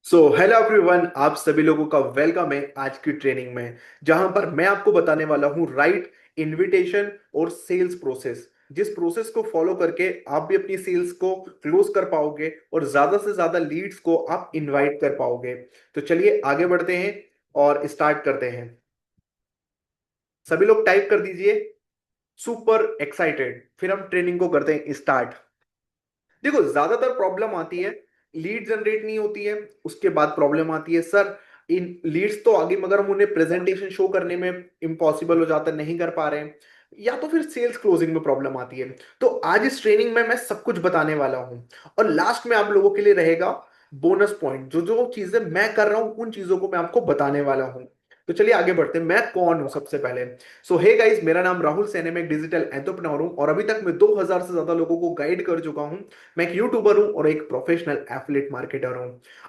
Hello everyone, आप सभी लोगों का वेलकम है आज की ट्रेनिंग में। जहां पर मैं आपको बताने वाला हूं राइट इनविटेशन और सेल्स प्रोसेस, जिस प्रोसेस को फॉलो करके आप भी अपनी सेल्स को क्लोज कर पाओगे और ज्यादा से ज्यादा लीड्स को आप इनवाइट कर पाओगे। तो चलिए आगे बढ़ते हैं और स्टार्ट करते हैं। सभी लोग टाइप कर दीजिए सुपर एक्साइटेड, फिर हम ट्रेनिंग को करते हैं स्टार्ट। देखो, ज्यादातर प्रॉब्लम आती है, लीड जनरेट नहीं होती है। उसके बाद प्रॉब्लम आती है सर, इन लीड्स तो आगे मगर हम उन्हें प्रेजेंटेशन शो करने में इम्पॉसिबल हो जाता है, नहीं कर पा रहे हैं। या तो फिर सेल्स क्लोजिंग में प्रॉब्लम आती है। तो आज इस ट्रेनिंग में मैं सब कुछ बताने वाला हूं और लास्ट में आप लोगों के लिए रहेगा बोनस पॉइंट। जो जो चीजें मैं कर रहा हूं उन चीजों को मैं आपको बताने वाला हूं। तो चलिए आगे बढ़ते हैं। मैं कौन हूं सबसे पहले। हे गाइस, मेरा नाम राहुल सैनी, मैं एक डिजिटल एंटरप्रेन्योर हूं और अभी तक मैं 2000 से ज्यादा लोगों को गाइड कर चुका हूं। मैं एक यूट्यूबर हूं और एक प्रोफेशनल एफिलिएट मार्केटर हूं।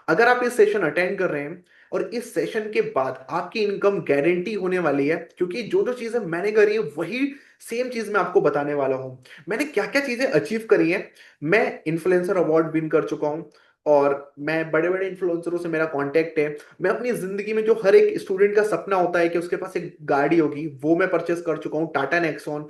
अगर आप इस सेशन अटेंड कर रहे हैं और इस सेशन के बाद आपकी इनकम गारंटी होने वाली है, क्योंकि जो जो चीजें मैंने करी है वही सेम चीज मैं आपको बताने वाला हूं। मैंने क्या क्या चीजें अचीव करी हैं। मैं इन्फ्लुएंसर अवार्ड विन कर चुका हूं और मैं बड़े बड़े इन्फ्लुएंसरों से मेरा कांटेक्ट है। मैं अपनी जिंदगी में जो हर एक स्टूडेंट का सपना होता है कि उसके पास एक गाड़ी होगी, वो मैं परचेस कर चुका हूँ, टाटा नेक्सॉन।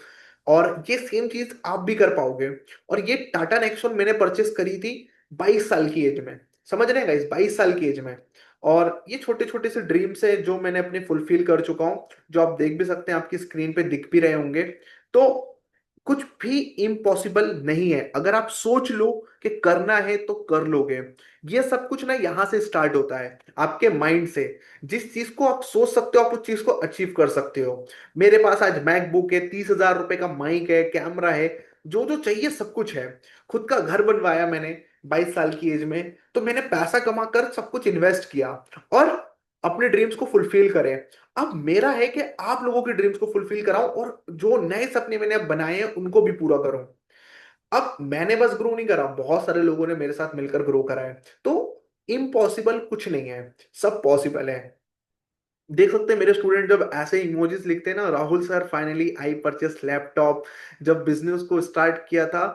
और ये सेम चीज आप भी कर पाओगे। और ये टाटा नेक्सॉन मैंने परचेस करी थी 22 साल की एज में। समझ रहे हैं गाइस, 22 साल की एज में। और ये छोटे छोटे से ड्रीम्स है जो मैंने अपने फुलफिल कर चुका हूं, जो आप देख भी सकते हैं, आपकी स्क्रीन पे दिख भी रहे होंगे। तो कुछ भी इम्पॉसिबल नहीं है। अगर आप सोच लो कि करना है तो कर लोगे। ये सब कुछ ना यहां से स्टार्ट होता है, आपके माइंड से। जिस चीज को आप सोच सकते हो आप उस चीज को अचीव कर सकते हो। मेरे पास आज मैकबुक है, 30,000 रुपए का माइक है, कैमरा है, जो जो चाहिए सब कुछ है। खुद का घर बनवाया मैंने 22 साल की एज में। तो मैंने पैसा कमा कर सब कुछ इन्वेस्ट किया और अपने ड्रीम्स को फुलफिल करें। अब मेरा है कि आप लोगों के ड्रीम्स को फुलफिल कराऊं और जो नए सपने मैंने अब बनाए हैं उनको भी पूरा करूं। अब मैंने बस ग्रो नहीं करा, बहुत सारे लोगों ने मेरे साथ मिलकर ग्रो करा है। तो इम्पॉसिबल कुछ नहीं है, सब पॉसिबल है। देख सकते हैं मेरे स्टूडेंट जब ऐसे इमोजीज लिखते हैं ना, Rahul sir finally I purchase laptop. जब बिजनेस को स्टार्ट किया था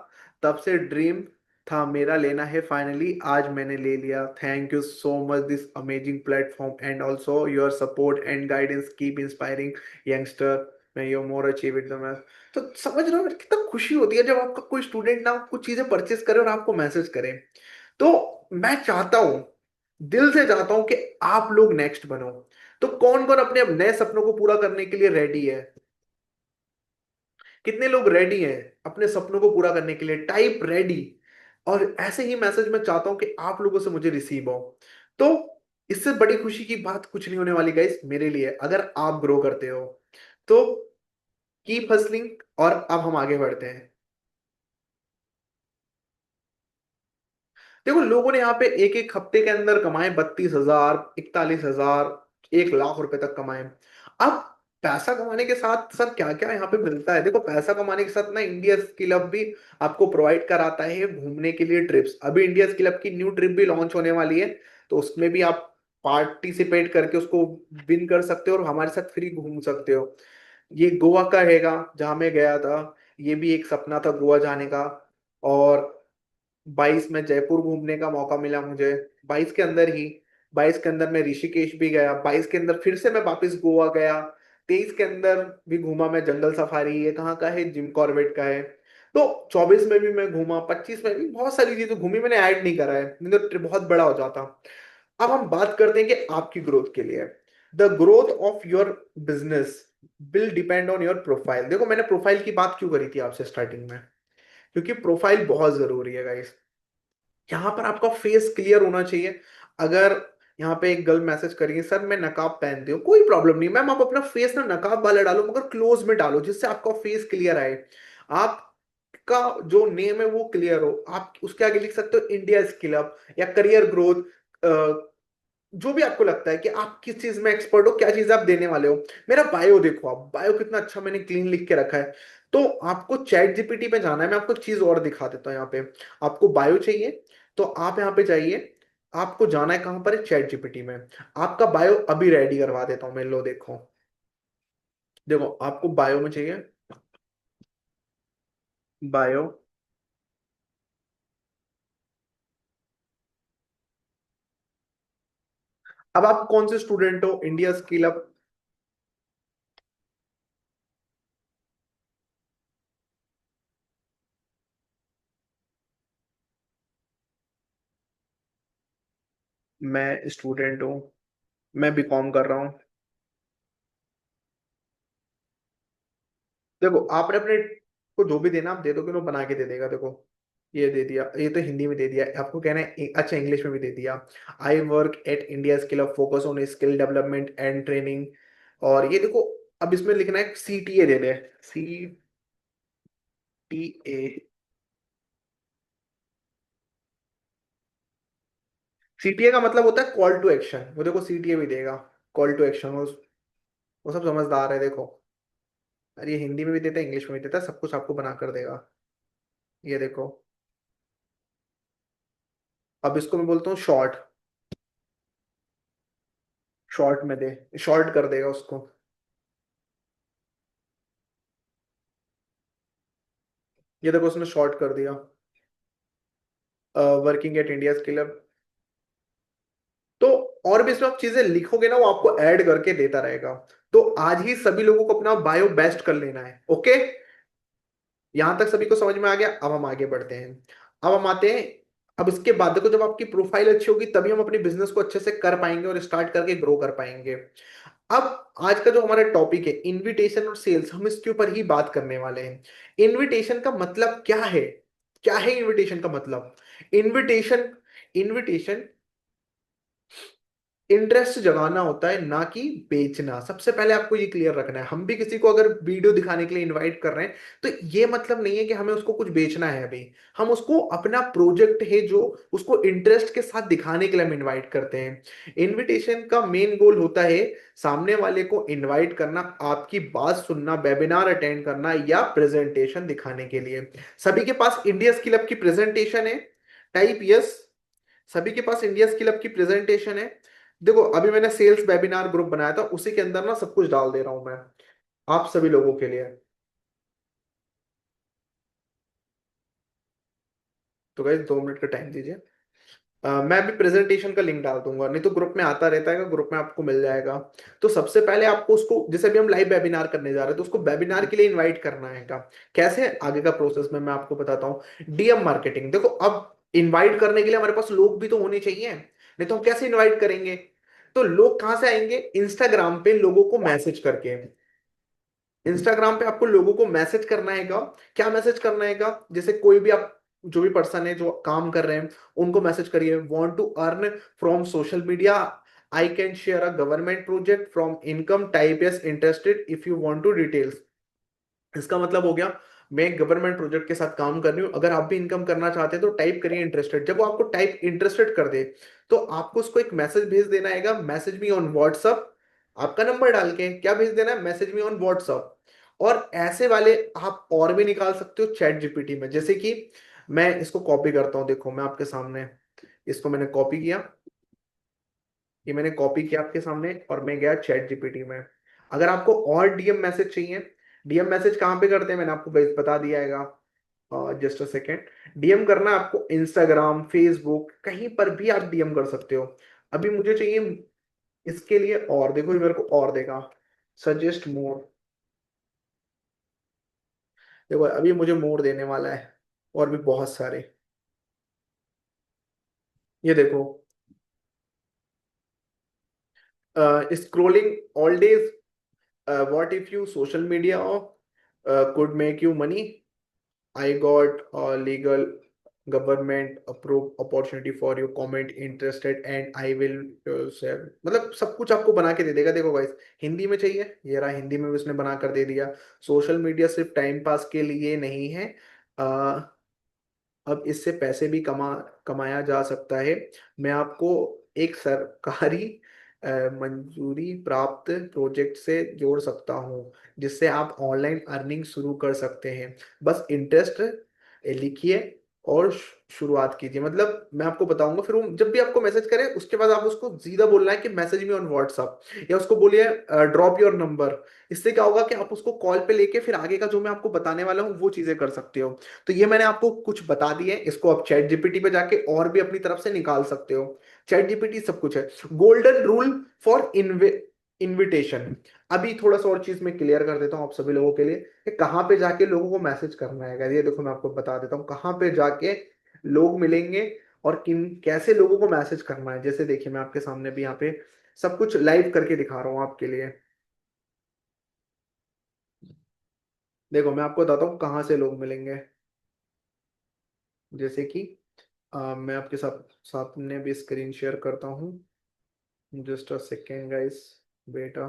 तब से ड्रीम था मेरा लेना है, फाइनली आज मैंने ले लिया। Thank you so much this amazing platform and also your support and guidance keep inspiring youngster. मैं your more achieve it the math. तो समझ रहे हो कितना खुशी होती है जब आपका कोई स्टूडेंट ना कुछ चीजें परचेस करे और आपको मैसेज करे। तो मैं चाहता हूं, दिल से चाहता हूं कि आप लोग नेक्स्ट बनो। तो कौन कौन अपने अब नए सपनों को पूरा करने के लिए रेडी है? कितने लोग रेडी हैं अपने सपनों को पूरा करने के लिए? Type ready. और ऐसे ही मैसेज मैं चाहता हूं कि आप लोगों से मुझे रिसीव हो। तो इससे बड़ी खुशी की बात कुछ नहीं होने वाली गाइस मेरे लिए, अगर आप ग्रो करते हो तो। Keep hustling. और अब हम आगे बढ़ते हैं। देखो, लोगों ने यहाँ पे एक एक हफ्ते के अंदर कमाए 32,000, 41,000, 1 लाख रुपए तक कमाए। अब पैसा कमाने के साथ सर क्या क्या यहाँ पे मिलता है? देखो, पैसा कमाने के साथ ना इंडिया स्किल हब भी आपको प्रोवाइड कराता है घूमने के लिए ट्रिप्स। अभी इंडिया स्किल हब की न्यू ट्रिप भी लॉन्च होने वाली है। तो उसमें भी आप पार्टिसिपेट करके उसको विन कर सकते हो और हमारे साथ फ्री घूम सकते हो। ये गोवा का रहेगा जहां मैं गया था। ये भी एक सपना था गोवा जाने का। और 22 में जयपुर घूमने का मौका मिला मुझे। 22 के अंदर ही, 22 के अंदर मैं ऋषिकेश भी गया, 22 के अंदर फिर से मैं वापस गोवा गया। 23 के अंदर भी घूमा मैं जंगल सफारी, ये कहाँ का है, जिम कॉर्बेट का है। तो 24 में भी मैं घूमा, 25 में भी बहुत सारी चीजें घूमी, मैंने ऐड नहीं करा है, नहीं तो ट्रिप बहुत बड़ा हो जाता। अब हम बात करते हैं कि आपकी ग्रोथ के लिए, the growth of your business will depend on your profile. देखो, मैंने प्रोफाइल की बात क्यों करी थी आपसे स्टार्टिंग में, क्योंकि प्रोफाइल बहुत जरूरी है गाइस। यहाँ पर आपका फेस क्लियर होना चाहिए। अगर यहाँ पे एक गर्ल मैसेज करिए सर मैं नकाब पहनती हूँ, कोई प्रॉब्लम नहीं मैम, आप अपना फेस ना नकाब वाला डालो मगर क्लोज में डालो जिससे आपका फेस क्लियर आए। आपका जो नेम है वो क्लियर हो। आप उसके आगे लिख सकते हो इंडिया स्किल अप या करियर ग्रोथ। जो भी आपको लगता है कि आप किस चीज में एक्सपर्ट हो, क्या चीज आप देने वाले हो। मेरा बायो देखो, आप बायो कितना अच्छा मैंने क्लीन लिख के रखा है। तो आपको चैट जीपीटी पे जाना है, मैं आपको एक चीज और दिखा देता हूँ यहाँ पे। आपको बायो चाहिए तो आप यहाँ पे जाइए। आपको जाना है कहां पर है, चैट जीपीटी में। आपका बायो अभी रेडी करवा देता हूँ मैं, लो देखो। देखो, आपको बायो में चाहिए, बायो। अब आप कौन से स्टूडेंट हो इंडिया स्किल अप? मैं स्टूडेंट हूँ, मैं बीकॉम कर रहा हूँ। देखो आपने अपने को जो भी देना आप दे दोगे, वो बना के दे देगा। देखो ये दे दिया, ये तो हिंदी में दे दिया, आपको कहना है अच्छा इंग्लिश में भी दे दिया। I work at India skill of focus on skill development and training. और ये देखो, अब इसमें लिखना है सीटीए दे दे, सीटीए। सीटीए का मतलब होता है कॉल टू एक्शन, वो देखो सीटीए भी देगा, कॉल टू एक्शन। वो सब समझदार है देखो। अरे ये हिंदी में भी देता है, इंग्लिश में भी देता है, सब कुछ आपको बना कर देगा। ये देखो, अब इसको मैं बोलता हूँ शॉर्ट, शॉर्ट में दे, शॉर्ट कर देगा उसको। ये देखो उसने शॉर्ट कर दिया, वर्किंग एट इंडिया स्किल। तो और भी इसमें आप चीजें लिखोगे ना, वो आपको ऐड करके देता रहेगा। तो आज ही सभी लोगों को अपना बायो बेस्ट कर लेना है, ओके? यहां तक सभी को समझ में आ गया? अब हम आगे बढ़ते हैं। अब हम आते हैं, अब इसके बाद देखो, जब आपकी प्रोफाइल अच्छी होगी तभी हम अपने बिजनेस को अच्छे से कर पाएंगे और स्टार्ट करके ग्रो कर पाएंगे। अब आज का जो हमारा टॉपिक है इनविटेशन और सेल्स, हम इसके ऊपर ही बात करने वाले हैं। इनविटेशन का मतलब क्या है? क्या है इनविटेशन का मतलब? इनविटेशन, इनविटेशन इंटरेस्ट जगाना होता है, ना कि बेचना। सबसे पहले आपको ये क्लियर रखना है। हम भी किसी को अगर वीडियो दिखाने के लिए इनवाइट कर रहे हैं, तो ये मतलब नहीं है कि हमें उसको कुछ बेचना है अभी। हम उसको अपना प्रोजेक्ट है जो उसको इंटरेस्ट के साथ दिखाने के लिए हम इनवाइट करते हैं। इनविटेशन का मेन गोल होता है सामने वाले को इनवाइट करना, आपकी बात सुनना, वेबिनार अटेंड करना या प्रेजेंटेशन दिखाने के लिए। सभी के पास इंडिया स्किल अप की प्रेजेंटेशन है? Type yes. सभी के पास इंडिया स्किल अप की प्रेजेंटेशन है? देखो अभी मैंने सेल्स वेबिनार ग्रुप बनाया था, उसी के अंदर ना सब कुछ डाल दे रहा हूं मैं आप सभी लोगों के लिए। तो गाइस 2 मिनट का टाइम दीजिए। मैं अभी प्रेजेंटेशन का लिंक डाल दूंगा, नहीं तो ग्रुप में आता रहता है, ग्रुप में आपको मिल जाएगा। तो सबसे पहले आपको उसको, जैसे भी हम लाइव वेबिनार करने जा रहे हैं, तो उसको वेबिनार के लिए इनवाइट करना है का कैसे आगे का प्रोसेस में मैं आपको बताता हूँ। डीएम मार्केटिंग, देखो अब इनवाइट करने के लिए हमारे पास लोग भी तो होने चाहिए, नहीं तो हम कैसे इनवाइट करेंगे? तो लोग कहाँ से आएंगे? इंस्टाग्राम पे लोगों को मैसेज करके। इंस्टाग्राम पे आपको लोगों को मैसेज करना हैगा। क्या मैसेज करना हैगा? जैसे कोई भी आप, जो भी पर्सन है जो काम कर रहे हैं, उनको मैसेज करिए, want to earn from social media, I can share a government project from income type is interested if you want to details. इसका मतलब हो गया, मैं एक गवर्नमेंट प्रोजेक्ट के साथ काम कर रही हूँ, अगर आप भी इनकम करना चाहते हैं तो टाइप करिए इंटरेस्टेड। जब वो आपको टाइप इंटरेस्टेड कर दे, तो आपको उसको एक मैसेज भेज देना है, मैसेज मी ऑन व्हाट्सअप। आपका नंबर डाल के क्या भेज देना है? Message me on WhatsApp. और ऐसे वाले आप और भी निकाल सकते हो चैट जीपीटी में, जैसे कि मैं इसको कॉपी करता हूँ, देखो मैं आपके सामने इसको मैंने कॉपी किया, ये मैंने कॉपी किया आपके सामने और मैं गया चैट जीपीटी में। अगर आपको और डीएम मैसेज चाहिए, डीएम मैसेज कहाँ पे करते हैं मैंने आपको बता दिया है, जस्ट अ सेकेंड। डीएम करना है आपको इंस्टाग्राम, फेसबुक, कहीं पर भी आप डीएम कर सकते हो। अभी मुझे चाहिए इसके लिए, और देखो ये मेरे को और देगा, सजेस्ट मोर। देखो अभी मुझे मोर देने वाला है, और भी बहुत सारे। ये देखो, scrolling all days, what if you social media could make you money? I got a legal government approved opportunity for you, comment interested and I will share। मतलब सब कुछ आपको बना के दे देगा। देखो गाइस, हिंदी में चाहिए, ये रहा, हिंदी में भी उसने बना कर दे दिया। सोशल मीडिया सिर्फ टाइम पास के लिए नहीं है, अब इससे पैसे भी कमाया जा सकता है। मैं आपको एक सरकारी मंजूरी प्राप्त प्रोजेक्ट से जोड़ सकता हूँ, जिससे आप ऑनलाइन अर्निंग शुरू कर सकते हैं। बस इंटरेस्ट लिखिए, और शुरुआत कीजिए। मतलब मैं आपको बताऊंगा, फिर वो जब भी आपको मैसेज करे उसके बाद आप उसको सीधा बोलना है कि मैसेज मी ऑन व्हाट्सअप, या उसको बोलिए ड्रॉप योर नंबर। इससे क्या होगा कि आप उसको कॉल पे लेके फिर आगे का जो मैं आपको बताने वाला हूँ वो चीजें कर सकते हो। तो ये मैंने आपको कुछ बता दिए, इसको आप चैट जीपीटी पे जाके और भी अपनी तरफ से निकाल सकते हो। चैट जीपीटी सब कुछ है। Golden rule for invitation. अभी थोड़ा सा और चीज मैं क्लियर कर देता हूँ आप सभी लोगों के लिए कि कहाँ पे जाके लोगों को मैसेज करना है। अगर ये देखो मैं आपको बता देता हूँ कहाँ पे जाके लोग मिलेंगे और किन कैसे लोगों को मैसेज करना है। जैसे देखिए मैं आपके सामने भी यहाँ पे सब कुछ लाइव करके दिखा रहा हूँ आपके लिए। देखो मैं आपको बताता हूँ कहाँ से लोग मिलेंगे। जैसे कि मैं आपके साथ सामने भी स्क्रीन शेयर करता हूँ। जस्ट अ सेकेंड गाइस, बेटा।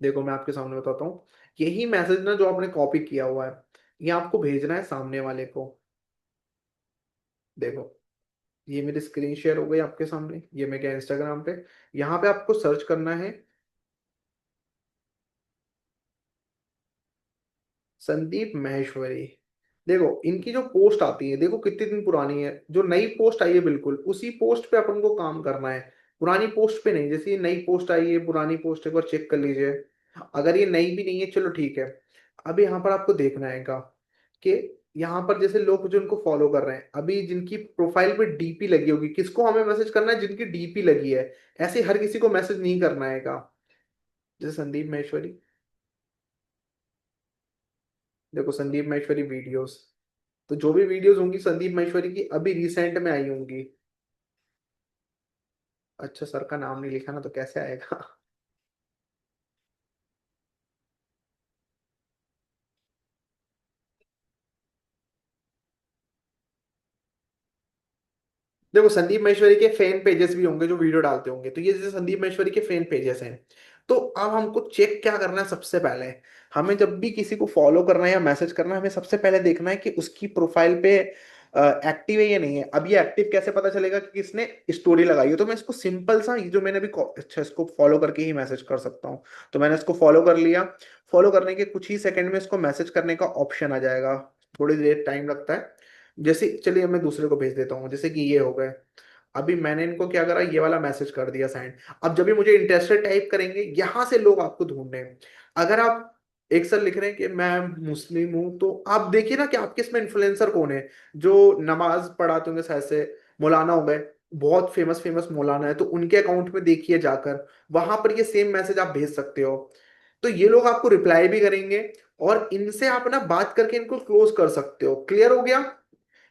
देखो मैं आपके सामने बताता हूँ, यही मैसेज ना जो आपने कॉपी किया हुआ है, ये आपको भेजना है सामने वाले को। देखो ये मेरी स्क्रीन शेयर हो गई आपके सामने, ये मैं गया इंस्टाग्राम पे। यहाँ पे आपको सर्च करना है संदीप महेश्वरी। देखो इनकी जो पोस्ट आती है देखो कितने दिन पुरानी है, जो नई पोस्ट आई है बिल्कुल उसी पोस्ट पे अपन को काम करना है, पुरानी पोस्ट पे नहीं। जैसे ये नई पोस्ट आई है, पुरानी पोस्ट एक बार चेक कर लीजिए। अगर ये नई भी नहीं है चलो ठीक है। अब यहाँ पर आपको देखना है कि यहाँ पर जैसे लोग जो इनको फॉलो कर रहे हैं अभी जिनकी प्रोफाइल पे डीपी लगी होगी, किसको हमें मैसेज करना है, जिनकी डीपी लगी है। ऐसे हर किसी को मैसेज नहीं करना है का। जैसे संदीप महेश्वरी, देखो संदीप महेश्वरी वीडियोस, तो जो भी वीडियोस होंगी संदीप महेश्वरी की अभी रिसेंट में आई होंगी। अच्छा सर का नाम नहीं लिखा ना तो कैसे आएगा। देखो संदीप महेश्वरी के फैन पेजेस भी होंगे जो वीडियो डालते होंगे, तो ये जैसे संदीप महेश्वरी के फैन पेजेस हैं। तो अब हमको चेक क्या करना है, सबसे पहले हमें जब भी किसी को फॉलो करना है या मैसेज करना है, हमें सबसे पहले देखना है कि उसकी प्रोफाइल पे एक्टिव है या नहीं है। अब ये एक्टिव कैसे पता चलेगा कि किसने स्टोरी लगाई है। तो मैं इसको सिंपल सा ये जो मैंने अभी अच्छा इसको फॉलो करके ही मैसेज कर सकता हूँ। तो मैंने इसको फॉलो कर लिया। फॉलो करने के कुछ ही सेकंड में इसको मैसेज करने का ऑप्शन आ जाएगा। थोड़ी देर टाइम लगता है। जैसे चलिए मैं दूसरे को भेज देता हूँ, जैसे कि ये हो गए। अभी मैंने इनको क्या करा, ये वाला मैसेज कर दिया सेंड। अब जब भी मुझे इंटरेस्टेड टाइप करेंगे यहाँ से लोग आपको ढूंढने हैं। अगर आप एक सर लिख रहे हैं कि मैं मुस्लिम हूं, तो आप देखिए ना कि आपके इसमें इन्फ्लुएंसर कौन है जो नमाज पढ़ाते होंगे शायद से। मौलाना हो गए, बहुत फेमस फेमस मौलाना है, तो उनके अकाउंट में देखिए जाकर, वहां पर ये सेम मैसेज आप भेज सकते हो। तो ये लोग आपको रिप्लाई भी करेंगे और इनसे आप ना बात करके इनको क्लोज कर सकते हो। क्लियर हो गया।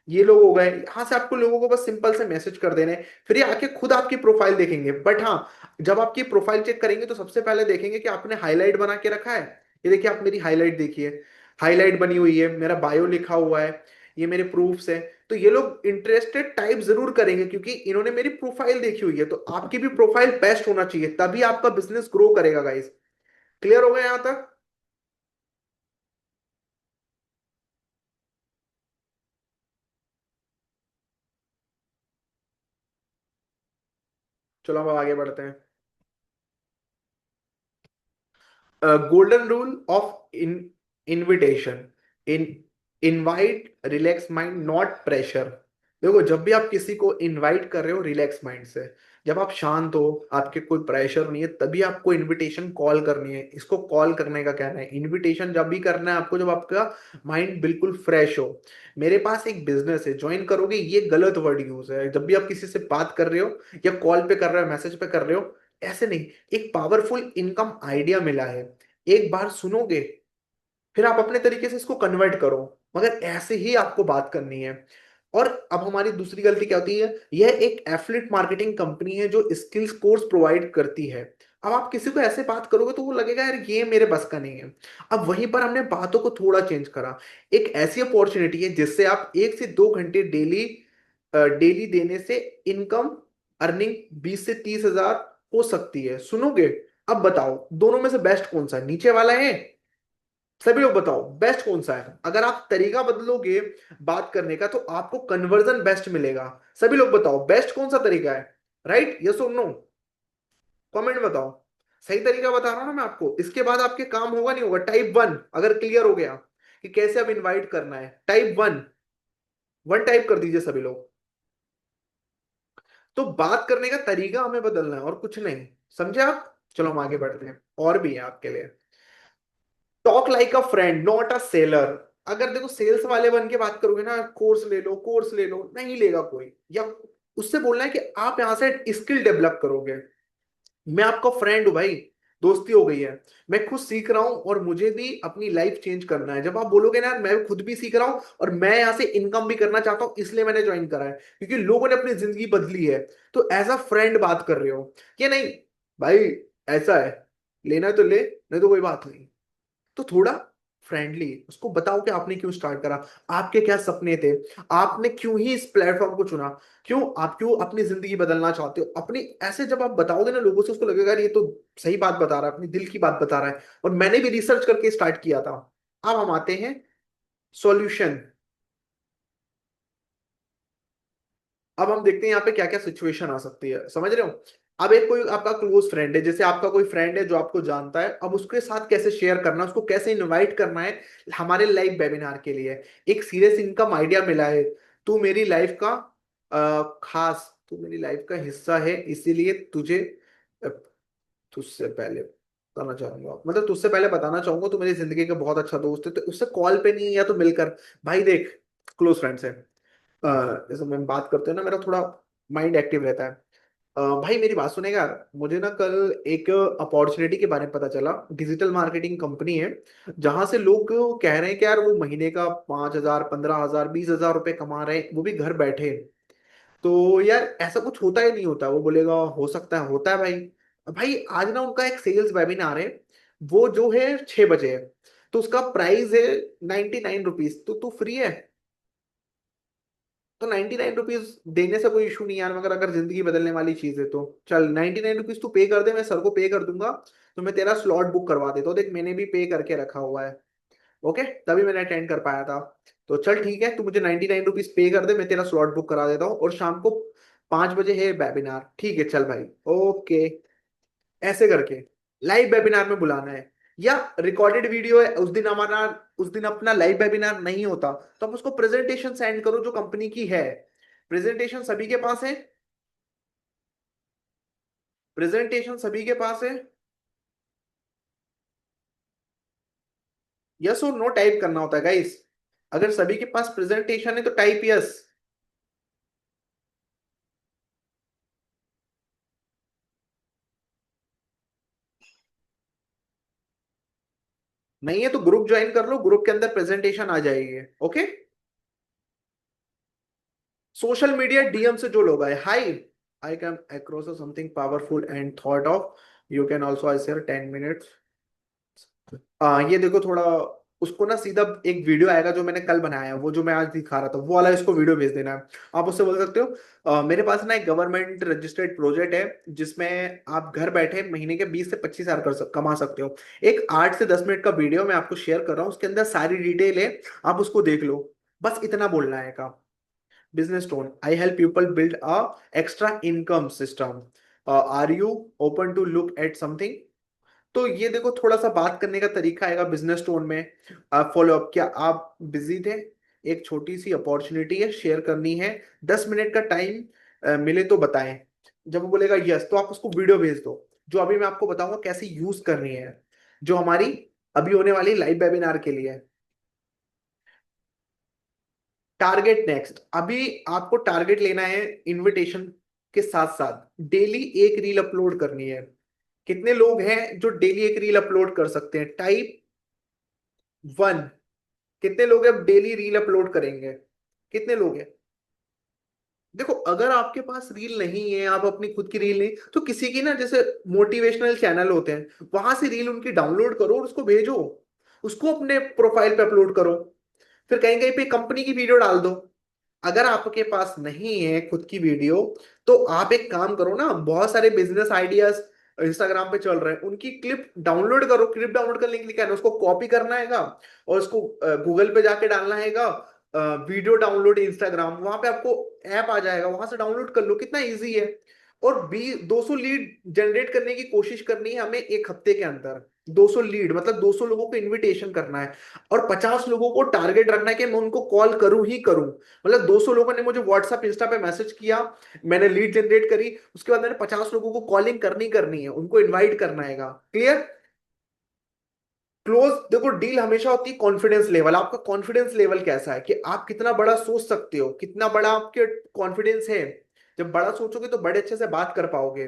ये लोग हो गए, यहाँ से आपको लोगों को बस सिंपल से मैसेज कर देने हैं। फिर ये आके खुद आपकी प्रोफाइल देखेंगे। बट हाँ, जब आपकी प्रोफाइल चेक करेंगे तो सबसे पहले देखेंगे कि आपने हाईलाइट बना के रखा है। ये देखिए आप मेरी हाईलाइट देखिए, हाईलाइट बनी हुई है, मेरा बायो लिखा हुआ है, ये मेरे प्रूफ्स है। तो ये लोग इंटरेस्टेड टाइप जरूर करेंगे क्योंकि इन्होंने मेरी प्रोफाइल देखी हुई है। तो आपकी भी प्रोफाइल बेस्ट होना चाहिए, तभी आपका बिजनेस ग्रो करेगा गाइस। क्लियर हो गया यहां तक। चलो हम अब आगे बढ़ते हैं। Golden rule of invitation. In invite relax mind not pressure. देखो जब भी आप किसी को इनवाइट कर रहे हो रिलैक्स माइंड से, जब आप शांत हो, आपके कोई प्रेशर नहीं है, तभी आपको इनविटेशन कॉल करनी है। इसको कॉल करने का कहना है। इनविटेशन जब भी करना है आपको जब आपका माइंड बिल्कुल फ्रेश हो। मेरे पास एक बिजनेस है, ज्वाइन करोगे, ये गलत वर्ड यूज है। जब भी आप किसी से बात कर रहे हो या कॉल पे कर रहे हो मैसेज पे कर रहे हो, ऐसे नहीं। एक पावरफुल इनकम आइडिया मिला है, एक बार सुनोगे फिर आप अपने तरीके से इसको कन्वर्ट करो, मगर ऐसे ही आपको बात करनी है। और अब हमारी दूसरी गलती क्या होती है, यह एक एफिलिएट मार्केटिंग कंपनी है जो स्किल्स कोर्स प्रोवाइड करती है। अब आप किसी को ऐसे बात करोगे तो वो लगेगा यार ये मेरे बस का नहीं है। अब वहीं पर हमने बातों को थोड़ा चेंज करा। एक ऐसी अपॉर्चुनिटी है जिससे आप 1 से 2 घंटे डेली डेली देने से इनकम अर्निंग 20 से 30 हजार हो सकती है। सुनोगे। अब बताओ दोनों में से बेस्ट कौन सा है, नीचे वाला है। सभी लोग बताओ बेस्ट कौन सा है। अगर आप तरीका बदलोगे बात करने का तो आपको कन्वर्जन बेस्ट मिलेगा। सभी लोग बताओ बेस्ट कौन सा तरीका है। राइट, यस और नो, कमेंट बताओ। सही तरीका बता रहा हूं ना मैं आपको, इसके बाद आपके काम होगा नहीं होगा। टाइप 1 अगर क्लियर हो गया कि कैसे अब इनवाइट करना है। टाइप वन, वन टाइप कर दीजिए सभी लोग। तो बात करने का तरीका हमें बदलना है और कुछ नहीं। समझे आप? चलो हम आगे बढ़ते हैं, और भी है आपके लिए। Talk like a friend not a seller. अगर देखो सेल्स वाले बन के बात करोगे ना, कोर्स ले लो, कोर्स ले लो, नहीं लेगा कोई। या उससे बोलना है कि आप यहां से स्किल डेवलप करोगे। मैं आपका फ्रेंड हूं भाई, दोस्ती हो गई है। मैं खुद सीख रहा हूं और मुझे भी अपनी लाइफ चेंज करना है। जब आप बोलोगे ना यार मैं खुद भी सीख रहा हूं और मैं यहां से इनकम भी करना चाहता हूं, इसलिए मैंने ज्वाइन करा है क्योंकि लोगों ने अपनी जिंदगी बदली है। तो एज अ फ्रेंड बात कर रहे हो कि नहीं भाई, ऐसा है, लेना है तो ले, नहीं तो कोई बात नहीं। तो थोड़ा फ्रेंडली उसको बताओ कि आपने क्यों स्टार्ट करा, आपके क्या सपने थे, आपने क्यों ही इस प्लेटफॉर्म को चुना, क्यों अपनी जिंदगी बदलना चाहते हो अपनी। ऐसे जब आप बताओगे ना लोगों से, उसको लगेगा यार ये तो सही बात बता रहा है, अपनी दिल की बात बता रहा है। और मैंने भी रिसर्च करके स्टार्ट किया था। अब हम आते हैं सॉल्यूशन। अब हम देखते हैं यहाँ पे क्या क्या सिचुएशन आ सकती है, समझ रहे हो? अब एक कोई आपका क्लोज फ्रेंड है, जैसे आपका कोई फ्रेंड है जो आपको जानता है, अब उसके साथ कैसे शेयर करना है, उसको कैसे इनवाइट करना है हमारे लाइव वेबिनार के लिए। एक सीरियस इनकम आइडिया मिला है, तू मेरी लाइफ का खास, तू मेरी लाइफ का हिस्सा है, इसीलिए तुझे अ, तुझसे पहले बताना चाहूंगा, मतलब तुझसे पहले बताना चाहूंगा, तू मेरी जिंदगी का बहुत अच्छा दोस्त है। तो उससे कॉल पे नहीं या तो मिलकर, भाई देख, क्लोज फ्रेंड्स है, जैसे मैं बात करते हैं ना, मेरा थोड़ा माइंड एक्टिव रहता है। भाई मेरी बात सुनेगा यार, मुझे ना कल एक अपॉर्चुनिटी के बारे में पता चला। डिजिटल मार्केटिंग कंपनी है जहां से लोग कह रहे हैं कि यार वो महीने का 5,000, 15,000, 20,000 रुपए कमा रहे हैं, वो भी घर बैठे। तो यार ऐसा कुछ होता ही नहीं होता। वो बोलेगा हो सकता है, होता है भाई। भाई आज ना उनका एक सेल्स वेबिनार है, वो जो है 6 बजे है। तो उसका प्राइस है 99 रुपीज। तो तू फ्री है तो 99 रुपीज देने से कोई इशू नहीं यार, मगर अगर जिंदगी बदलने वाली चीज है तो चल 99 रुपीज तू पे कर दे, मैं सर को पे कर दूंगा। तो मैं तेरा स्लॉट बुक करवा देता हूँ, देख मैंने भी पे करके रखा हुआ है। ओके, तभी मैंने अटेंड कर पाया था। तो चल ठीक है, तू मुझे 99 रुपीज पे कर दे, मैं तेरा स्लॉट बुक करा देता हूँ। और शाम को 5 बजे है वेबिनार, ठीक है चल भाई। ओके, ऐसे करके लाइव वेबिनार में बुलाना है। या रिकॉर्डेड वीडियो है उस दिन हमारा, उस दिन अपना लाइव वेबिनार नहीं होता, तो हम उसको प्रेजेंटेशन सेंड करो जो कंपनी की है। प्रेजेंटेशन सभी के पास है? प्रेजेंटेशन सभी के पास है? यस और नो टाइप करना होता है गाइस। अगर सभी के पास प्रेजेंटेशन है तो टाइप यस। नहीं है तो ग्रुप ज्वाइन कर लो, ग्रुप के अंदर प्रेजेंटेशन आ जाएगी। ओके, सोशल मीडिया डीएम से जो लोग आए, high I came across something powerful and thought of, you can also I share 10 minutes. ये देखो थोड़ा, उसको ना सीधा एक वीडियो आएगा जो मैंने कल बनाया है, वो जो मैं आज दिखा रहा था वो वाला, इसको वीडियो भेज देना है। आप उससे बोल सकते हो मेरे पास ना एक गवर्नमेंट रजिस्टर्ड प्रोजेक्ट है जिसमें आप घर बैठे महीने के 20 से 25 हजार कमा सकते हो। एक 8 से 10 मिनट का वीडियो मैं आपको शेयर कर रहा हूँ, उसके अंदर सारी डिटेल है, आप उसको देख लो। बस इतना बोलना है का। Business tone, I help people build a extra income system, are you open to look at something. तो ये देखो थोड़ा सा बात करने का तरीका आएगा बिजनेस टोन में। फॉलो अप, क्या आप बिजी थे? एक छोटी सी अपॉर्चुनिटी है, शेयर करनी है, 10 मिनट का टाइम मिले तो बताएं। जब वो बोलेगा यस, तो आप उसको वीडियो भेज दो जो अभी मैं आपको बताऊंगा कैसे यूज करनी है, जो हमारी अभी होने वाली लाइव वेबिनार के लिए। टारगेट नेक्स्ट, अभी आपको टारगेट लेना है इनविटेशन के साथ साथ डेली एक रील अपलोड करनी है। कितने लोग हैं जो डेली एक रील अपलोड कर सकते हैं? Type one. कितने लोग अब डेली रील अपलोड करेंगे? कितने लोग हैं? देखो अगर आपके पास रील नहीं है, आप अपनी खुद की रील नहीं, तो किसी की ना, जैसे मोटिवेशनल चैनल होते हैं, वहां से रील उनकी डाउनलोड करो और उसको भेजो, उसको अपने प्रोफाइल पे अपलोड करो। फिर कहीं कहीं पे कंपनी की वीडियो डाल दो। अगर आपके पास नहीं है खुद की वीडियो, तो आप एक काम करो ना, बहुत सारे बिजनेस आइडियाज इंस्टाग्राम पे चल रहे हैं, उनकी क्लिप डाउनलोड करो। क्लिप डाउनलोड करने के लिए क्या है, उसको कॉपी करना हैगा और उसको गूगल पे जाके डालना हैगा, वीडियो डाउनलोड इंस्टाग्राम, वहां पे आपको ऐप आ जाएगा, वहां से डाउनलोड कर लो, कितना इजी है। और 200 लीड जनरेट करने की कोशिश करनी है हमें एक हफ्ते के अंदर। 200 लीड मतलब 200 लोगों को इनविटेशन करना है, और 50 लोगों को टारगेट रखना है कि मैं उनको कॉल करूं ही करूं। मतलब 200 लोगों ने मुझे व्हाट्सएप इंस्टा पे मैसेज किया, मैंने लीड जनरेट करी, उसके बाद मैंने 50 लोगों को कॉलिंग करनी करनी है, उनको इनवाइट करना है। क्लियर? क्लोज, देखो डील हमेशा होती है कॉन्फिडेंस लेवल। आपका कॉन्फिडेंस लेवल कैसा है कि आप कितना बड़ा सोच सकते हो, कितना बड़ा आपके कॉन्फिडेंस है। जब बड़ा सोचोगे तो बड़े अच्छे से बात कर पाओगे।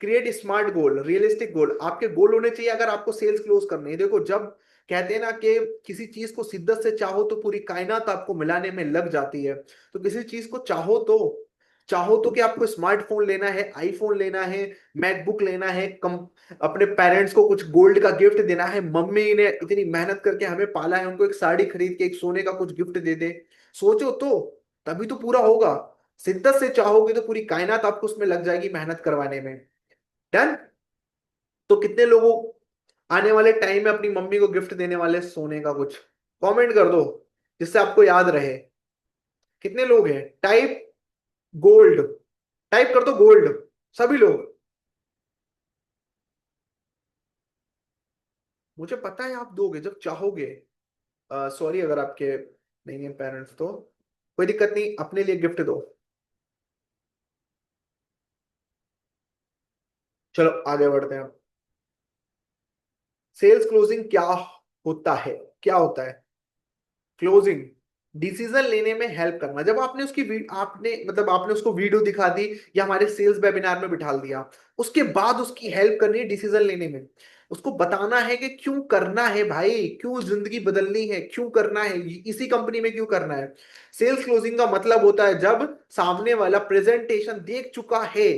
क्रिएट स्मार्ट गोल, रियलिस्टिक गोल, आपके गोल होने चाहिए अगर आपको सेल्स क्लोज करनी है। देखो जब कहते हैं ना कि किसी चीज को शिद्दत से चाहो तो पूरी कायनात आपको मिलाने में लग जाती है, तो किसी चीज को चाहो तो कि आपको स्मार्टफोन लेना है, आईफोन लेना है, मैकबुक लेना है, कम अपने पेरेंट्स को कुछ गोल्ड का गिफ्ट देना है, मम्मी ने इतनी मेहनत करके हमें पाला है, उनको एक साड़ी खरीद के एक सोने का कुछ गिफ्ट दे दे, सोचो तो, तभी तो पूरा होगा। शिद्दत से चाहोगे तो पूरी कायनात आपको उसमें लग जाएगी मेहनत करवाने में। डन? तो कितने लोगों आने वाले टाइम में अपनी मम्मी को गिफ्ट देने वाले सोने का कुछ? कमेंट कर दो जिससे आपको याद रहे। कितने लोग हैं? टाइप गोल्ड, टाइप कर दो गोल्ड, सभी लोग। मुझे पता है आप दोगे जब चाहोगे। सॉरी अगर आपके नहीं है पेरेंट्स तो कोई दिक्कत नहीं, अपने लिए गिफ्ट दो। चलो आगे बढ़ते हैं। सेल्स क्लोजिंग क्या होता है? क्या होता है क्लोजिंग? डिसीजन लेने में हेल्प करना। जब आपने आपने मतलब आपने उसको वीडियो दिखा दी या हमारे सेल्स वेबिनार में बिठा दिया, उसके बाद उसकी हेल्प करनी है डिसीजन लेने में। उसको बताना है कि क्यों करना है भाई, क्यों जिंदगी बदलनी है, क्यों करना है, इसी कंपनी में क्यों करना है। सेल्स क्लोजिंग का मतलब होता है जब सामने वाला प्रेजेंटेशन देख चुका है,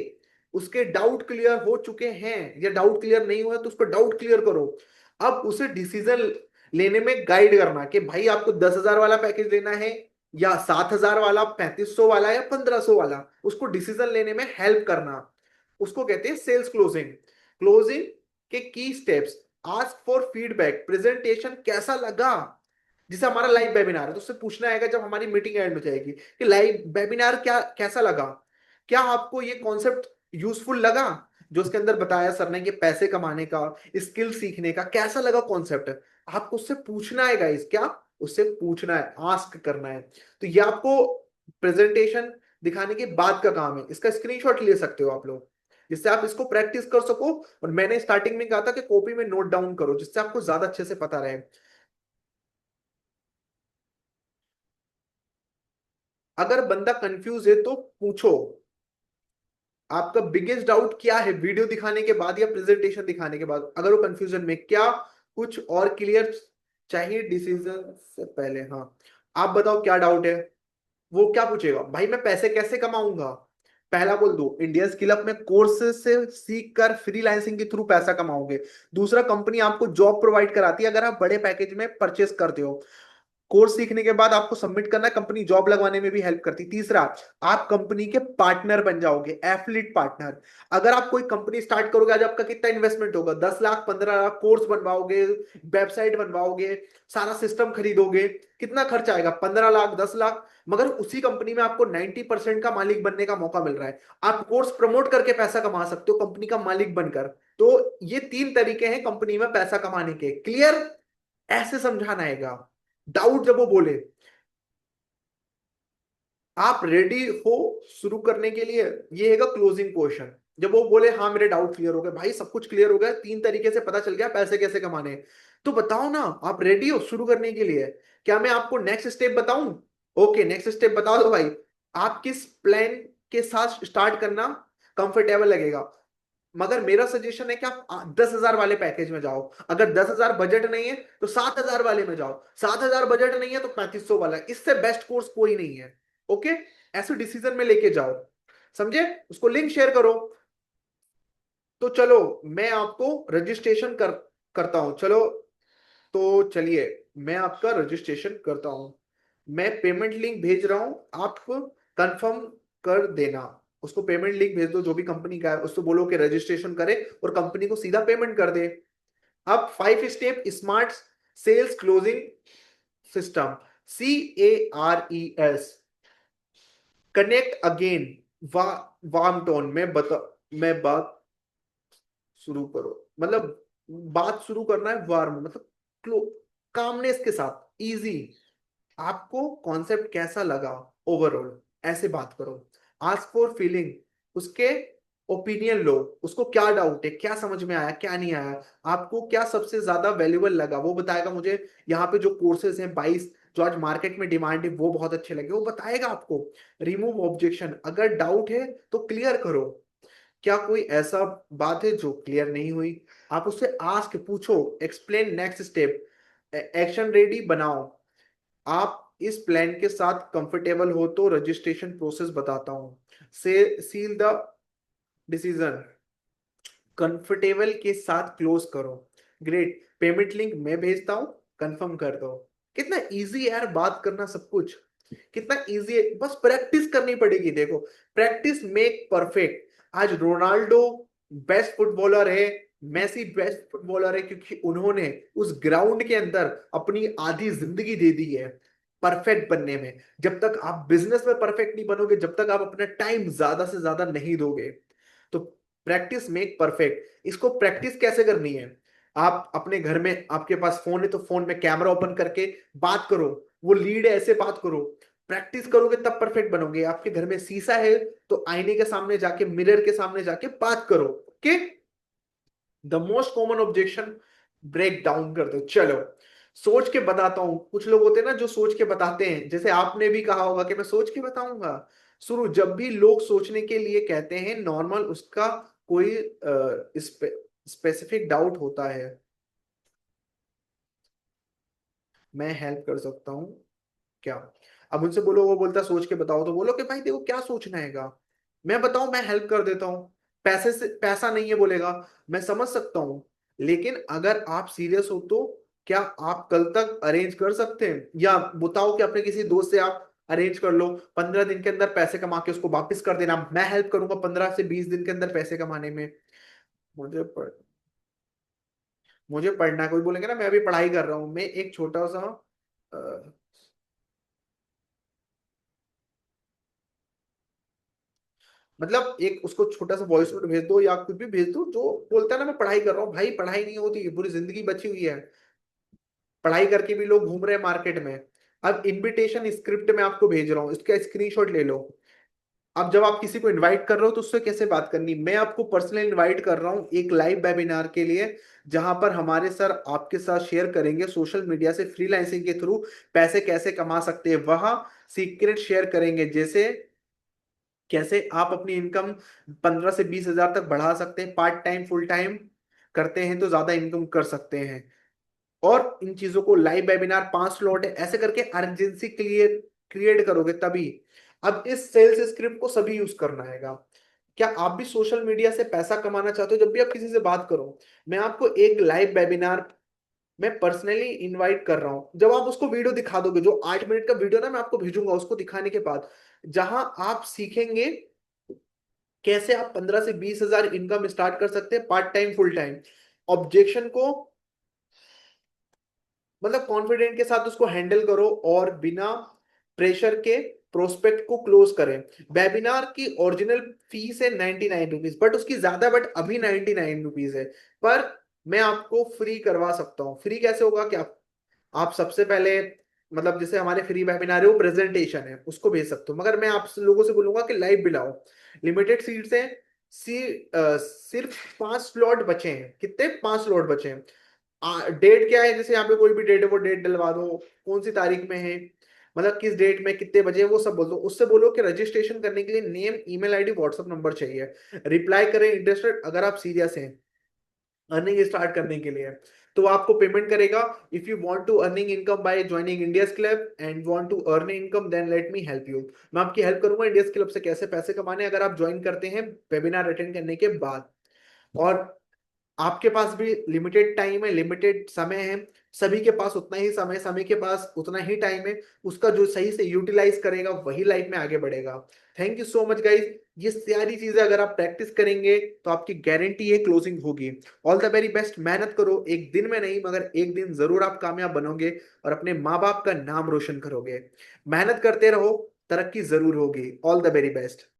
उसके डाउट क्लियर हो चुके हैं, या डाउट क्लियर नहीं हुआ तो उसको डाउट क्लियर करो। अब उसे डिसीजन लेने में गाइड करना कि भाई आपको 10,000 वाला पैकेज लेना है, या 7,000 वाला, 3500 वाला, या 1500 वाला, उसको डिसीजन लेने में हेल्प करना। उसको कहते हैं सेल्स क्लोजिंग। क्लोजिंग के की steps: ask for feedback, presentation कैसा लगा। जैसे हमारा लाइव वेबिनार है तो उससे पूछना आएगा जब हमारी मीटिंग एंड हो जाएगी कि लाइव वेबिनार क्या कैसा लगा, क्या आपको ये कॉन्सेप्ट यूजफुल लगा, जो उसके अंदर बताया सर ने कि पैसे कमाने का, स्किल सीखने का, कैसा लगा कॉन्सेप्ट। आपको उससे पूछना है गाइस, क्या उससे पूछना है, आस्क करना है। तो ये आपको प्रेजेंटेशन दिखाने के बाद का काम है, इसका स्क्रीनशॉट ले सकते हो आप लोग, जिससे आप इसको प्रैक्टिस कर सको। और मैंने स्टार्टिंग में कहा था कि कॉपी में नोट डाउन करो, जिससे आपको ज्यादा अच्छे से पता रहे। अगर बंदा कंफ्यूज है तो पूछो, आपका बिगेस्ट डाउट क्या है वीडियो दिखाने के बाद या प्रेजेंटेशन दिखाने के बाद। अगर वो कंफ्यूजन में, क्या कुछ और क्लियर चाहिए डिसीजन से पहले? हाँ, आप बताओ क्या डाउट है। वो क्या पूछेगा, भाई मैं पैसे कैसे कमाऊंगा? पहला बोल दो, इंडियन स्किल अप में कोर्सेज से सीख कर फ्रीलांसिंग के थ्रू पैसा कमाओगे। दूसरा, कंपनी आपको जॉब प्रोवाइड कराती है अगर आप बड़े पैकेज में परचेस करते हो। कोर्स सीखने के बाद आपको सबमिट करना है, कंपनी जॉब लगवाने में भी हेल्प करती। तीसरा, आप कंपनी के पार्टनर बन जाओगे, एफिलिएट पार्टनर। अगर आप कोई कंपनी स्टार्ट करोगे, आज आपका कितना इन्वेस्टमेंट होगा? 10 लाख, 15 लाख, कोर्स बनवाओगे, वेबसाइट बनवाओगे, सारा सिस्टम खरीदोगे, कितना खर्च आएगा? 15 लाख, 10 लाख। मगर उसी कंपनी में आपको 90% का मालिक बनने का मौका मिल रहा है। आप कोर्स प्रमोट करके पैसा कमा सकते हो कंपनी का मालिक बनकर। तो ये 3 तरीके हैं कंपनी में पैसा कमाने के। क्लियर? ऐसे समझाना आएगा। डाउट जब वो बोले, आप रेडी हो शुरू करने के लिए, ये हैगा क्लोजिंग क्वेश्चन। जब वो बोले हाँ मेरे डाउट क्लियर हो गए भाई, सब कुछ क्लियर हो गया, 3 तरीके से पता चल गया पैसे कैसे कमाने हैं, तो बताओ ना आप रेडी हो शुरू करने के लिए? क्या मैं आपको नेक्स्ट स्टेप बताऊं? ओके, नेक्स्ट स्टेप बता दो भाई। आप किस प्लान के साथ स्टार्ट करना कंफर्टेबल लगेगा? मगर मेरा सजेशन है कि आप 10,000 वाले पैकेज में जाओ। अगर 10,000 बजट नहीं है तो 7,000 वाले में जाओ। 7,000 बजट नहीं है तो 3500 वाला, इससे बेस्ट कोर्स कोई नहीं है। ओके, ऐसे डिसीजन में लेके जाओ। समझे? उसको लिंक शेयर करो। तो चलो मैं आपको रजिस्ट्रेशन करता हूं। चलो, तो चलिए मैं आपका रजिस्ट्रेशन करता हूं। मैं पेमेंट लिंक भेज रहा हूं, आप कंफर्म कर देना। उसको पेमेंट लिंक भेज दो, जो भी कंपनी का है उसको बोलो कि रजिस्ट्रेशन करे और कंपनी को सीधा पेमेंट कर दे। अब 5 step smart sales closing system, CARES। Connect again, warm tone में बता, मैं बात शुरू करो। मतलब बात शुरू करना है वार्म, मतलब कामनेस के साथ, इजी। आपको कॉन्सेप्ट कैसा लगा ओवरऑल, ऐसे बात करो। आस्क फॉर फीलिंग, उसके ओपिनियन लो, उसको क्या डाउट है, क्या समझ में आया, क्या नहीं आया, आपको क्या सबसे ज्यादा वैल्यूबल लगा वो बताएगा मुझे। यहाँ पे जो कोर्सेज हैं 22 जो आज मार्केट में डिमांड है वो बहुत अच्छे लगे, वो बताएगा आपको। रिमूव ऑब्जेक्शन, अगर डाउट है तो क्लियर करो। क्या कोई ऐसा बात है जो क्लियर नहीं हुई, आप उससे आस्क पूछो, explain next step, action ready बनाओ। आप इस प्लान के साथ कंफर्टेबल हो तो रजिस्ट्रेशन प्रोसेस बताता हूं। से सील द डिसीजन, कंफर्टेबल के साथ क्लोज करो। ग्रेट, पेमेंट लिंक मैं भेजता हूं, कंफर्म कर दो। कितना इजी है यार बात करना, सब कुछ कितना इजी है, बस प्रैक्टिस करनी पड़ेगी। देखो, प्रैक्टिस मेक परफेक्ट। आज रोनाल्डो बेस्ट फुटबॉलर है, मेसी बेस्ट फुटबॉलर है, क्योंकि उन्होंने उस ग्राउंड के अंदर अपनी आधी जिंदगी दे दी है परफेक्ट बनने में। जब तक आप बिजनेस में परफेक्ट नहीं बनोगे, जब तक आप अपना टाइम ज्यादा से ज्यादा नहीं दोगे, तो प्रैक्टिस मेक परफेक्ट। इसको प्रैक्टिस कैसे करनी है, आप अपने घर में, आपके पास फोन है तो फोन में कैमरा ओपन करके बात करो, वो लीड है ऐसे बात करो। प्रैक्टिस करोगे तब परफेक्ट बनोगे। आपके घर में शीशा है तो आईने के सामने जाके, मिरर के सामने जाके बात करो। Okay, the most common objection break down कर दो। चलो सोच के बताता हूं। कुछ लोग होते हैं ना जो सोच के बताते हैं, जैसे आपने भी कहा होगा कि मैं सोच के बताऊंगा। शुरू, जब भी लोग सोचने के लिए कहते हैं नॉर्मल, उसका कोई स्पेसिफिक डाउट होता है। मैं हेल्प कर सकता हूँ क्या? अब उनसे बोलो, वो बोलता सोच के बताओ, तो बोलो कि भाई देखो क्या सोचना हैगा, मैं बताऊं, मैं हेल्प कर देता हूँ। पैसे से पैसा नहीं है बोलेगा, मैं समझ सकता हूँ, लेकिन अगर आप सीरियस हो तो क्या आप कल तक अरेंज कर सकते हैं, या बताओ कि अपने किसी दोस्त से आप अरेंज कर लो, 15 दिन के अंदर पैसे कमा के उसको वापस कर देना, मैं हेल्प करूंगा 15 से 20 दिन के अंदर पैसे कमाने में। मुझे पढ़ मुझे पढ़ना है, कोई बोलेंगे ना मैं अभी पढ़ाई कर रहा हूँ, मैं एक छोटा सा मतलब एक उसको छोटा सा वॉइस नोट भेज दो या कुछ भी भेज दो, जो बोलता है ना मैं पढ़ाई कर रहा हूँ, भाई पढ़ाई नहीं होती, पूरी जिंदगी बची हुई है, पढ़ाई करके भी लोग घूम रहे हैं मार्केट में। अब इनविटेशन स्क्रिप्ट में आपको भेज रहा हूँ, इसका स्क्रीनशॉट ले लो। अब जब आप किसी को इनवाइट कर रहे हो तो उससे कैसे बात करनी, मैं आपको पर्सनली इनवाइट कर रहा हूँ एक लाइव वेबिनार के लिए, जहां पर हमारे सर आपके साथ शेयर करेंगे सोशल मीडिया से फ्रीलांसिंग के थ्रू पैसे कैसे कमा सकते हैं। वहां सीक्रेट शेयर करेंगे, जैसे कैसे आप अपनी इनकम 15 से 20 हजार तक बढ़ा सकते हैं, पार्ट टाइम फुल टाइम करते हैं तो ज्यादा इनकम कर सकते हैं। और इन चीजों को लाइव वेबिनार 5 स्लॉट है, ऐसे करके अर्जेंसी क्लियर क्रिएट करोगे तभी। अब इस सेल्स स्क्रिप्ट को सभी यूज करना हैगा। क्या आप भी सोशल मीडिया से पैसा कमाना चाहते हो? जब भी आप किसी से बात करो, मैं आपको एक लाइव वेबिनार मैं पर्सनली इनवाइट कर रहा हूं, जब आप उसको वीडियो दिखा दोगे, जो 8 मिनट का वीडियो ना मैं आपको भेजूंगा, उसको दिखाने के बाद जहां आप सीखेंगे कैसे आप 15 से 20 हजार इनकम स्टार्ट कर सकते हैं part time full time. Objection को मतलब कॉन्फिडेंट के साथ उसको हैंडल करो, और बिना प्रेशर के प्रोस्पेक्ट को क्लोज करें। वेबिनार की ओरिजिनल फीस है 99 रुपीज, बट उसकी ज्यादा, बट अभी 99 रुपीज है। पर मैं आपको फ्री करवा सकता हूँ। फ्री कैसे होगा कि आप सबसे पहले, मतलब जैसे हमारे फ्री वेबिनार है वो प्रेजेंटेशन है उसको भेज सकते हो, मगर मैं आप लोगों से बोलूंगा कि लाइव बिलाओ। लिमिटेड सीट्स हैं, सिर्फ 5 स्लॉट बचे हैं। कितने? 5 स्लॉट बचे हैं। डेट क्या है, जैसे यहाँ पे कोई भी डेट है वो डेट डलवा दो, कौन सी तारीख में है, मतलब किस डेट में कितने बजे, वो सब बोल दो। उससे बोलो कि रजिस्ट्रेशन करने के लिए name, email ID, WhatsApp number चाहिए। रिप्लाई करें इंटरेस्टेड, अगर आप सीरियस हैं अर्निंग स्टार्ट करने के लिए, तो आपको पेमेंट करेगा। If you want to earning income by joining Indius club and want to earn income, then let me help you. मैं आपकी हेल्प करूंगा इंडियस क्लब से कैसे पैसे कमाने, अगर आप ज्वाइन करते हैं वेबिनार अटेंड करने के बाद। और आपके पास भी लिमिटेड टाइम है, लिमिटेड समय है, सभी के पास उतना ही समय, समय के पास उतना ही टाइम है, उसका जो सही से यूटिलाइज करेगा वही लाइफ में आगे बढ़ेगा। Thank you so much guys. ये सारी चीजें अगर आप प्रैक्टिस करेंगे तो आपकी गारंटी है क्लोजिंग होगी। ऑल द वेरी बेस्ट, मेहनत करो, एक दिन में नहीं मगर एक दिन जरूर आप कामयाब बनोगे और अपने माँ बाप का नाम रोशन करोगे। मेहनत करते रहो, तरक्की जरूर होगी। All the very best.